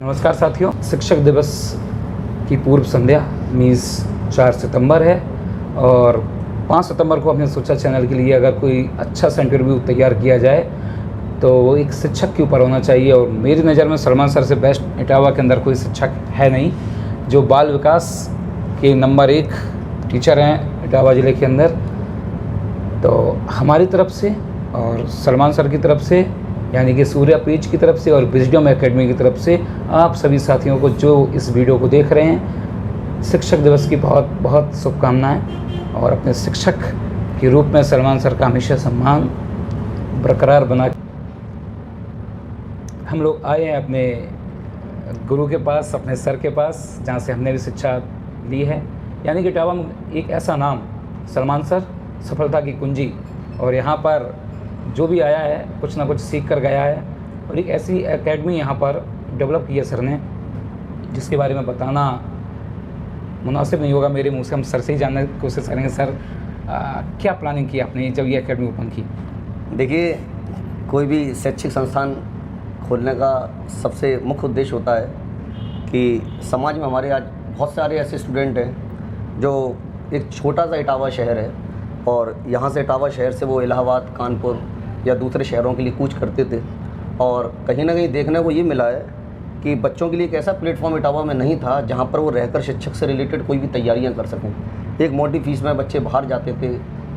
नमस्कार साथियों, शिक्षक दिवस की पूर्व संध्या मीन्स 4 सितंबर है और 5 सितंबर को अपने सोचा चैनल के लिए अगर कोई अच्छा सा इंटरव्यू तैयार किया जाए तो वो एक शिक्षक के ऊपर होना चाहिए। और मेरी नज़र में सलमान सर से बेस्ट इटावा के अंदर कोई शिक्षक है नहीं, जो बाल विकास के नंबर 1 टीचर हैं इटावा ज़िले के अंदर। तो हमारी तरफ से और सलमान सर की तरफ से यानी कि सूर्या पेज की तरफ से और विजडम एकेडमी की तरफ से आप सभी साथियों को जो इस वीडियो को देख रहे हैं, शिक्षक दिवस की बहुत बहुत शुभकामनाएं। और अपने शिक्षक के रूप में सलमान सर का हमेशा सम्मान बरकरार बना। हम लोग आए हैं अपने गुरु के पास, अपने सर के पास, जहाँ से हमने भी शिक्षा ली है, यानी कि इटावा में एक ऐसा नाम सलमान सर, सफलता की कुंजी। और यहाँ पर जो भी आया है कुछ ना कुछ सीख कर गया है और एक ऐसी एकेडमी यहाँ पर डेवलप की है सर ने, जिसके बारे में बताना मुनासिब नहीं होगा मेरे मुंह से। हम सर से ही जानने की कोशिश करेंगे। सर, क्या प्लानिंग की आपने जब ये एकेडमी ओपन की? देखिए, कोई भी शैक्षिक संस्थान खोलने का सबसे मुख्य उद्देश्य होता है कि समाज में हमारे आज बहुत सारे ऐसे स्टूडेंट हैं जो एक छोटा सा इटावा शहर है और यहाँ से इटावा शहर से वो इलाहाबाद, कानपुर या दूसरे शहरों के लिए कूच करते थे। और कहीं ना कहीं देखने को ये मिला है कि बच्चों के लिए एक ऐसा प्लेटफॉर्म इटावा में नहीं था जहाँ पर वो रहकर शिक्षक से रिलेटेड कोई भी तैयारियाँ कर सकें। एक मोटी फीस में बच्चे बाहर जाते थे,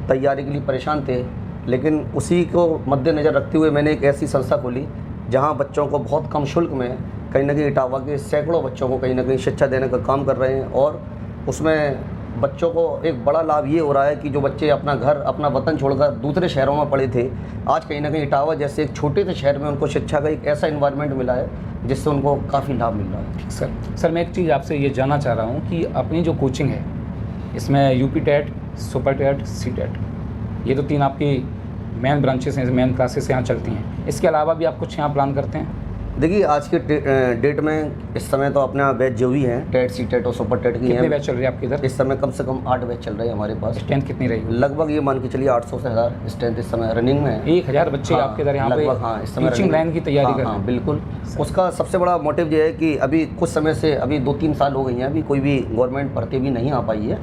तैयारी के लिए परेशान थे। लेकिन उसी को मद्देनज़र रखते हुए मैंने एक ऐसी संस्था खोली जहाँ बच्चों को बहुत कम शुल्क में कहीं ना कहीं इटावा के सैकड़ों बच्चों को कहीं ना कहीं शिक्षा देने का काम कर रहे हैं। और उसमें बच्चों को एक बड़ा लाभ ये हो रहा है कि जो बच्चे अपना घर, अपना वतन छोड़कर दूसरे शहरों में पढ़े थे, आज कहीं ना कहीं इटावा जैसे एक छोटे से शहर में उनको शिक्षा का एक ऐसा इन्वायरमेंट मिला है जिससे उनको काफ़ी लाभ मिल रहा है। सर मैं एक चीज़ आपसे ये जानना चाह रहा हूँ कि अपनी जो कोचिंग है इसमें UP TET, super TET, C TET, ये तो 3 आपकी मेन ब्रांचेस हैं, मेन क्लासेस यहाँ चलती हैं। इसके अलावा भी आप कुछ यहाँ प्लान करते हैं? देखिए, आज के डेट में इस समय तो अपना बैच जो भी है टेट, सी टेट और सुपर टेट की कितने बैच चल रहे हैं आपके इधर? इस समय कम से कम 8 बैच चल रहे हैं हमारे पास। स्ट्रेंथ कितनी रही? लगभग ये मान के चलिए 800 से 1000 स्ट्रेंथ इस समय रनिंग में है। 1000 बच्चे आपके इधर यहाँ पे इस समय टीचिंग लाइन की तैयारी कर रहे हैं? बिल्कुल। उसका सबसे बड़ा मोटिव ये है कि अभी कुछ समय से, अभी 2-3 साल हो गई हैं, अभी कोई भी गवर्नमेंट भर्ती भी नहीं आ पाई है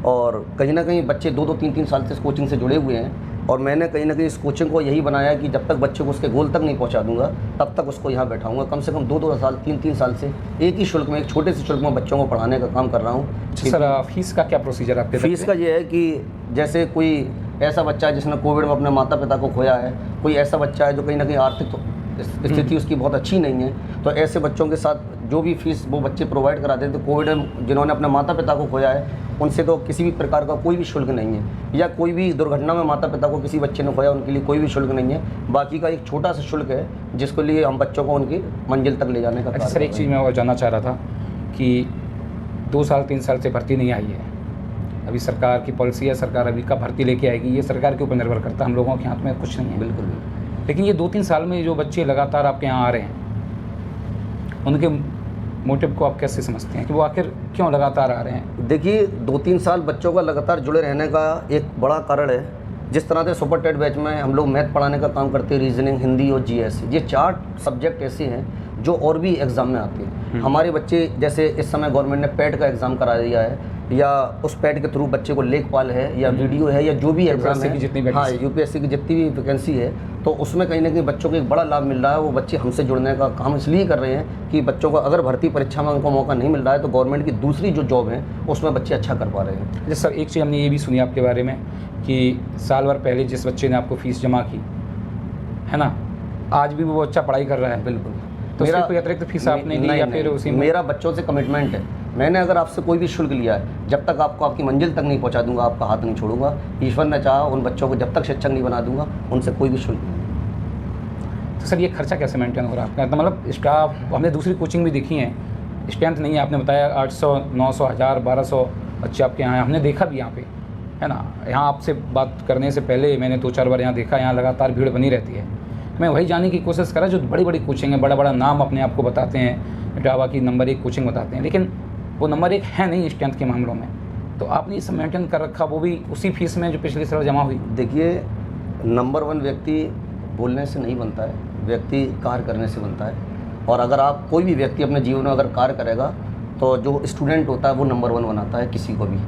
और कहीं ना कहीं बच्चे 2-2, 3-3 साल से इस कोचिंग से जुड़े हुए हैं। और मैंने कहीं ना कहीं इस कोचिंग को यही बनाया कि जब तक बच्चे को उसके गोल तक नहीं पहुंचा दूंगा तब तक उसको यहाँ बैठाऊंगा। कम से कम 2-2 साल, 3-3 साल से एक ही शुल्क में, एक छोटे से शुल्क में बच्चों को पढ़ाने का काम कर रहा हूँ। सर, फीस का क्या प्रोसीजर आपके? फीस का ये है कि जैसे कोई ऐसा बच्चा है जिसने कोविड में अपने माता पिता को खोया है, कोई ऐसा बच्चा है जो कहीं ना कहीं आर्थिक स्थिति उसकी बहुत अच्छी नहीं है, तो ऐसे बच्चों के साथ जो भी फीस वो बच्चे प्रोवाइड कराते हैं, तो कोविड में जिन्होंने अपने माता पिता को खोया है उनसे तो किसी भी प्रकार का कोई भी शुल्क नहीं है, या कोई भी दुर्घटना में माता पिता को किसी बच्चे ने खोया उनके लिए कोई भी शुल्क नहीं है। बाकी का एक छोटा सा शुल्क है जिसके लिए हम बच्चों को उनकी मंजिल तक ले जाने का। अच्छा सर, एक चीज़ मैं और जानना चाह रहा था कि 2 साल 3 साल से भर्ती नहीं आई है, अभी सरकार की पॉलिसी है, सरकार अभी कब भर्ती लेके आएगी ये सरकार के ऊपर निर्भर करता है, हम लोगों के हाथ में कुछ नहीं है। बिल्कुल। लेकिन ये 2-3 साल में जो बच्चे लगातार आपके यहाँ आ रहे हैं उनके मोटिव को आप कैसे समझते हैं कि वो आखिर क्यों लगातार आ रहे हैं? देखिए, 2-3 साल बच्चों का लगातार जुड़े रहने का एक बड़ा कारण है, जिस तरह से सुपर टेट बैच में हम लोग मैथ पढ़ाने का काम करते हैं, रीजनिंग, हिंदी और जीएस, ये 4 सब्जेक्ट ऐसे हैं जो और भी एग्ज़ाम में आते हैं। हमारे बच्चे, जैसे इस समय गवर्नमेंट ने पैट का एग्ज़ाम करा दिया है, या उस पैट के थ्रू बच्चे को लेखपाल है या वीडियो है या जो भी एग्ज़ाम है, हाँ, यूपीएससी की जितनी भी वैकेंसी है, तो उसमें कहीं ना कहीं बच्चों को एक बड़ा लाभ मिल रहा है। वो बच्चे हमसे जुड़ने का काम इसलिए कर रहे हैं कि बच्चों को अगर भर्ती परीक्षा में उनको मौका नहीं मिल रहा है तो गवर्नमेंट की दूसरी जो जॉब है उसमें बच्चे अच्छा कर पा रहे हैं। अच्छा सर, एक चीज़ हमने ये भी सुनी आपके बारे में कि साल भर पहले जिस बच्चे ने आपको फ़ीस जमा की है ना, आज भी वो अच्छा पढ़ाई कर रहा है? बिल्कुल। तो मेरा कोई अतिरिक्त फीस आपने ली या फिर उसी में? मेरा बच्चों से कमिटमेंट है, मैंने अगर आपसे कोई भी शुल्क लिया है, जब तक आपको आपकी मंजिल तक नहीं पहुंचा दूंगा आपका हाथ नहीं छोड़ूंगा। ईश्वर ने चाहा उन बच्चों को जब तक शिक्षक नहीं बना दूंगा उनसे कोई भी शुल्क नहीं। तो सर, ये खर्चा कैसे मेंटेन हो रहा है आपका? तो मतलब स्टाफ, हमने दूसरी कोचिंग भी देखी है, स्ट्रेंथ नहीं है, आपने बताया 800, 900, 1000, 1200 बच्चे आपके यहाँ हैं, हमने देखा भी यहाँ पे है ना। यहाँ आपसे बात करने से पहले मैंने 2-4 बार यहाँ देखा, यहाँ लगातार भीड़ बनी रहती है। मैं वही जानने की कोशिश करा, जो बड़ी बड़ी कोचिंग है, बड़ा बड़ा नाम अपने आप को बताते हैं, इटावा की नंबर 1 कोचिंग बताते हैं, लेकिन वो नंबर 1 है नहीं स्ट्रेंथ के मामलों में। तो आपने इसे मेंटेन कर रखा, वो भी उसी फीस में जो पिछले साल जमा हुई? देखिए, नंबर 1 व्यक्ति बोलने से नहीं बनता है, व्यक्ति कार्य करने से बनता है। और अगर आप कोई भी व्यक्ति अपने जीवन में अगर कार्य करेगा तो जो स्टूडेंट होता है वो नंबर 1 बनाता है किसी को भी।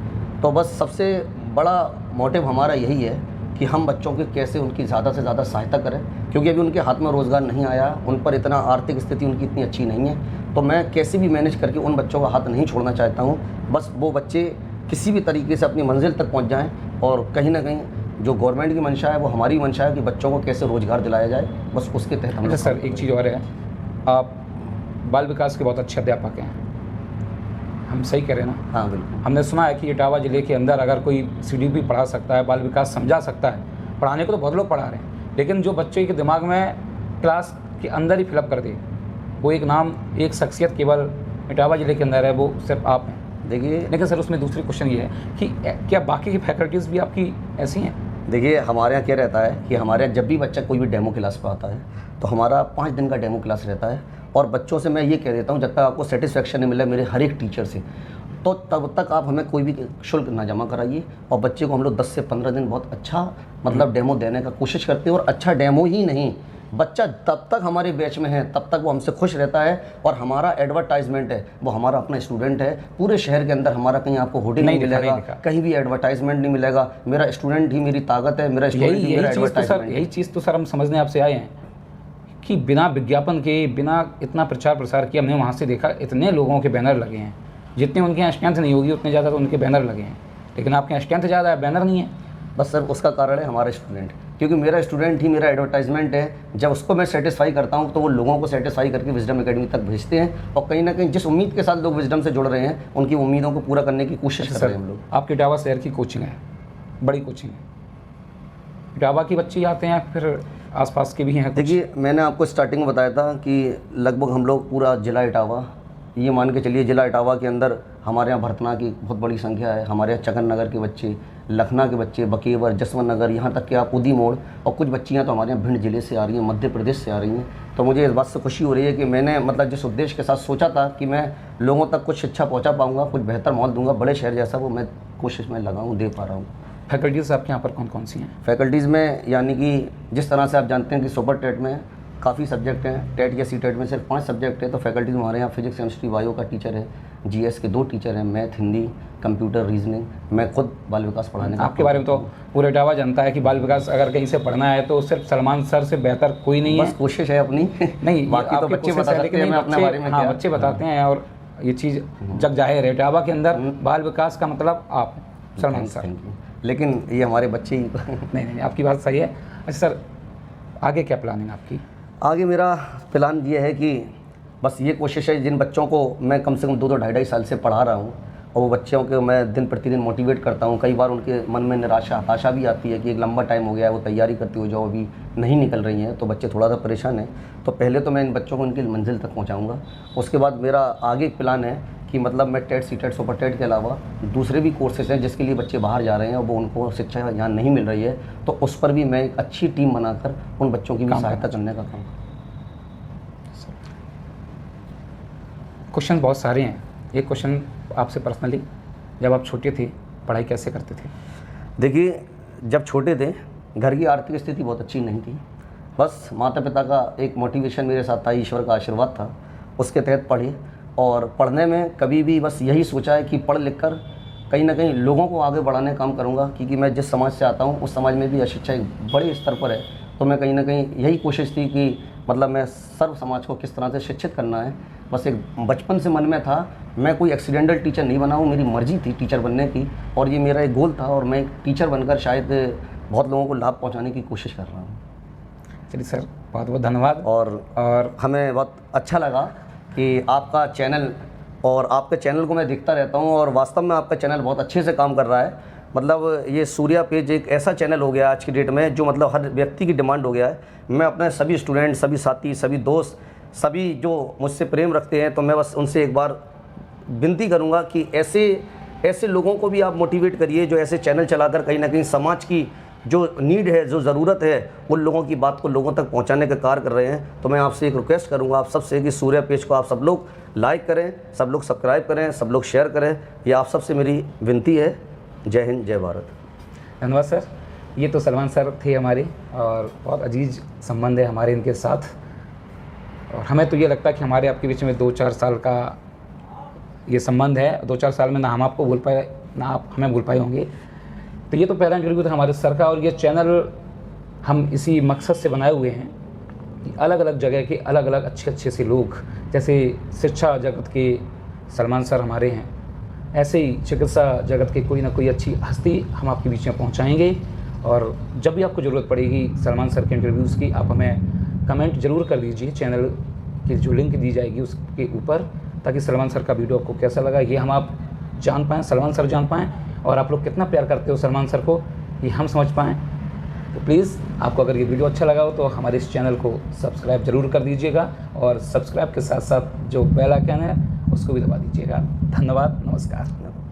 तो बस सबसे बड़ा मोटिव हमारा यही है कि हम बच्चों के कैसे उनकी ज़्यादा से ज़्यादा सहायता करें, क्योंकि अभी उनके हाथ में रोज़गार नहीं आया, उन पर इतना आर्थिक स्थिति उनकी इतनी अच्छी नहीं है। तो मैं कैसे भी मैनेज करके उन बच्चों का हाथ नहीं छोड़ना चाहता हूँ। बस वो बच्चे किसी भी तरीके से अपनी मंजिल तक पहुँच जाएँ, और कहीं ना कहीं जो गवर्नमेंट की मंशा है वो हमारी मंशा है कि बच्चों को कैसे रोज़गार दिलाया जाए, बस उसके तहत हम। अच्छा सर, एक चीज़ और है, आप बाल विकास के बहुत अच्छे अध्यापक हैं, हम सही कह रहे हैं ना? हाँ बिल्कुल। हमने सुना है कि इटावा ज़िले के अंदर अगर कोई CDP पढ़ा सकता है, बाल विकास समझा सकता है, पढ़ाने को तो बहुत लोग पढ़ा रहे हैं, लेकिन जो बच्चे के दिमाग में क्लास के अंदर ही फिलअप कर दे, वो एक नाम, एक शख्सियत केवल इटावा ज़िले के अंदर है, वो सिर्फ आप हैं। देखिए, लेकिन सर उसमें दूसरी क्वेश्चन ये है कि क्या बाकी की फैकल्टीज़ भी आपकी ऐसी हैं? देखिए हमारे यहाँ क्या रहता है कि हमारे यहाँ जब भी बच्चा कोई भी डेमो क्लास पर आता है तो हमारा 5 दिन का डेमो क्लास रहता है, और बच्चों से मैं ये कह देता हूँ जब तक आपको सेटिस्फेक्शन नहीं मिला मेरे हर एक टीचर से, तो तब तक आप हमें कोई भी शुल्क ना जमा कराइए। और बच्चे को हम लोग 10 से 15 दिन बहुत अच्छा मतलब डेमो देने का कोशिश करते हैं, और अच्छा डेमो ही नहीं, बच्चा तब तक हमारे बैच में है तब तक वो हमसे खुश रहता है, और हमारा एडवर्टाइजमेंट है वो हमारा अपना स्टूडेंट है। पूरे शहर के अंदर हमारा कहीं आपको होर्डिंग नहीं मिलेगा, कहीं भी एडवर्टाइजमेंट नहीं मिलेगा, मेरा स्टूडेंट ही मेरी ताकत है, मेरा स्टूडेंट ही मेरा एडवर्टाइजमेंट। यही चीज़ तो सर हम समझने आपसे आए हैं कि बिना विज्ञापन के, बिना इतना प्रचार प्रसार किए, हमने वहाँ से देखा इतने लोगों के बैनर लगे हैं, जितने उनके यहाँ स्ट्रेंथ नहीं होगी उतने ज़्यादा तो उनके बैनर लगे हैं, लेकिन आपके यहाँ स्ट्रेंथ ज़्यादा है, बैनर नहीं है। बस सर उसका कारण है हमारा स्टूडेंट, क्योंकि मेरा स्टूडेंट ही मेरा एडवर्टाइजमेंट है। जब उसको मैं सेटिस्फाई करता हूँ तो वो लोगों को सेटिस्फाई करके विजडम एकेडमी तक भेजते हैं, और कहीं ना कहीं जिस उम्मीद के साथ लोग विजडम से जुड़ रहे हैं उनकी उम्मीदों को पूरा करने की कोशिश कर रहे हैं हम लोग। आपके इटावा शहर की कोचिंग है, बड़ी कोचिंग है, इटावा की बच्चे आते हैं फिर आसपास के भी हैं? देखिए मैंने आपको स्टार्टिंग में बताया था कि लगभग हम लोग पूरा जिला इटावा, ये मान के चलिए जिला इटावा के अंदर हमारे यहाँ भरतना की बहुत बड़ी संख्या है, हमारे यहाँ चकन नगर के बच्चे, लखनऊ के बच्चे, बकेवर, जसवंत नगर, यहाँ तक कि आप उदी मोड़, और कुछ बच्चियाँ तो हमारे यहाँ भिंड जिले से आ रही हैं, मध्य प्रदेश से आ रही हैं। तो मुझे इस बात से खुशी हो रही है कि मैंने मतलब जिस उद्देश्य के साथ सोचा था कि मैं लोगों तक कुछ शिक्षा पहुँचा पाऊँगा, कुछ बेहतर माहौल दूंगा बड़े शहर जैसा, वो मैं कोशिश में लगा हूँ, दे पा रहा हूँ। फैकल्टीज़ आपके यहाँ पर कौन कौन सी हैं? फैकल्टीज़ में यानी कि जिस तरह से आप जानते हैं कि सुपर टेट में काफ़ी सब्जेक्ट हैं, टेट या सी टेट में सिर्फ 5 सब्जेक्ट है, तो फैकल्टीज़ हमारे यहाँ फिजिक्स, केमिस्ट्री, बायो का टीचर है, GS के 2 टीचर हैं, मैथ, हिंदी, कंप्यूटर, रीजनिंग। मैं खुद बाल विकास पढ़ाने का। आपके बारे में तो पूरा इटावा जानता है कि बाल विकास अगर कहीं से पढ़ना है तो सिर्फ सलमान सर से बेहतर कोई नहीं है। बस कोशिश है अपनी नहीं, बाकी तो बच्चे बता सकते हैं, मैं अपने बारे में हाँ बच्चे बताते हैं, और ये चीज़ जग जाहिर है इटावा के अंदर बाल विकास का मतलब आप सलमान सर, लेकिन ये हमारे बच्चे ही नहीं, आपकी बात सही है। अच्छा सर, आगे क्या प्लानिंग आपकी? आगे मेरा प्लान ये है कि बस ये कोशिश है, जिन बच्चों को मैं कम से कम 2 ढाई साल से पढ़ा रहा हूँ, और वो बच्चों को मैं दिन प्रतिदिन मोटिवेट करता हूँ। कई बार उनके मन में निराशा, हताशा भी आती है कि एक लंबा टाइम हो गया है, वो तैयारी करते हुए जो अभी नहीं निकल रही हैं, तो बच्चे थोड़ा सा परेशान हैं। तो पहले तो मैं इन बच्चों को उनकी मंजिल तक पहुँचाऊँगा। उसके बाद मेरा आगे प्लान है कि मतलब मैं TET, C TET, super TET के अलावा दूसरे भी कोर्सेज हैं जिसके लिए बच्चे बाहर जा रहे हैं और वो उनको शिक्षा यहाँ नहीं मिल रही है, तो उस पर भी मैं एक अच्छी टीम बनाकर उन बच्चों की भी सहायता करने का काम। क्वेश्चन बहुत सारे हैं, एक क्वेश्चन आपसे पर्सनली, जब आप छोटे थे पढ़ाई कैसे करते थे? देखिए जब छोटे थे घर की आर्थिक स्थिति बहुत अच्छी नहीं थी, बस माता पिता का एक मोटिवेशन मेरे साथ था, ईश्वर का आशीर्वाद था, उसके तहत पढ़े। और पढ़ने में कभी भी बस यही सोचा है कि पढ़ लिख कर कहीं ना कहीं लोगों को आगे बढ़ाने का काम करूँगा, क्योंकि मैं जिस समाज से आता हूँ उस समाज में भी अशिक्षा एक बड़े स्तर पर है। तो मैं कहीं ना कहीं यही कोशिश थी कि मतलब मैं सर्व समाज को किस तरह से शिक्षित करना है। बस एक बचपन से मन में था, मैं कोई एक्सीडेंटल टीचर नहीं बना हूँ, मेरी मर्जी थी टीचर बनने की, और ये मेरा एक गोल था, और मैं एक टीचर बनकर शायद बहुत लोगों को लाभ पहुँचाने की कोशिश कर रहा हूँ। चलिए सर, बहुत बहुत धन्यवाद। और हमें बहुत अच्छा लगा कि आपका चैनल, और आपके चैनल को मैं देखता रहता हूँ, और वास्तव में आपका चैनल बहुत अच्छे से काम कर रहा है। मतलब ये सूर्या पेज एक ऐसा चैनल हो गया आज की डेट में जो मतलब हर व्यक्ति की डिमांड हो गया है। मैं अपने सभी स्टूडेंट, सभी साथी, सभी दोस्त, सभी जो मुझसे प्रेम रखते हैं, तो मैं बस उनसे एक बार विनती करूँगा कि ऐसे लोगों को भी आप मोटिवेट करिए जो ऐसे चैनल चलाकर कहीं ना कहीं समाज की जो नीड है, जो ज़रूरत है, उन लोगों की बात को लोगों तक पहुंचाने का कार्य कर रहे हैं। तो मैं आपसे एक रिक्वेस्ट करूंगा आप सबसे कि सूर्या पेज को आप सब लोग लाइक करें, सब लोग सब्सक्राइब करें, सब लोग शेयर करें, ये आप सबसे मेरी विनती है। जय हिंद, जय भारत। धन्यवाद सर। ये तो सलमान सर थे हमारे, और बहुत अजीज संबंध है हमारे इनके साथ, और हमें तो ये लगता है कि हमारे आपके बीच में 2-4 साल का ये संबंध है। 2-4 साल में ना हम आपको भूल पाए, ना आप हमें भूल पाए होंगे। तो ये तो पहला इंटरव्यू था हमारे सर का, और ये चैनल हम इसी मकसद से बनाए हुए हैं कि अलग अलग जगह के अलग अलग अच्छे से लोग, जैसे शिक्षा जगत के सलमान सर हमारे हैं, ऐसे ही चिकित्सा जगत के कोई ना कोई अच्छी हस्ती हम आपके बीच में पहुंचाएंगे। और जब भी आपको ज़रूरत पड़ेगी सलमान सर के इंटरव्यूज़ की, आप हमें कमेंट ज़रूर कर दीजिए चैनल की जो लिंक दी जाएगी उसके ऊपर, ताकि सलमान सर का वीडियो आपको कैसा लगा ये हम आप जान पाएँ, सलमान सर जान पाएँ, और आप लोग कितना प्यार करते हो सलमान सर को ये हम समझ पाएँ। तो प्लीज़ आपको अगर ये वीडियो अच्छा लगा हो तो हमारे इस चैनल को सब्सक्राइब ज़रूर कर दीजिएगा, और सब्सक्राइब के साथ साथ जो बेल आइकन है उसको भी दबा दीजिएगा। धन्यवाद, नमस्कार।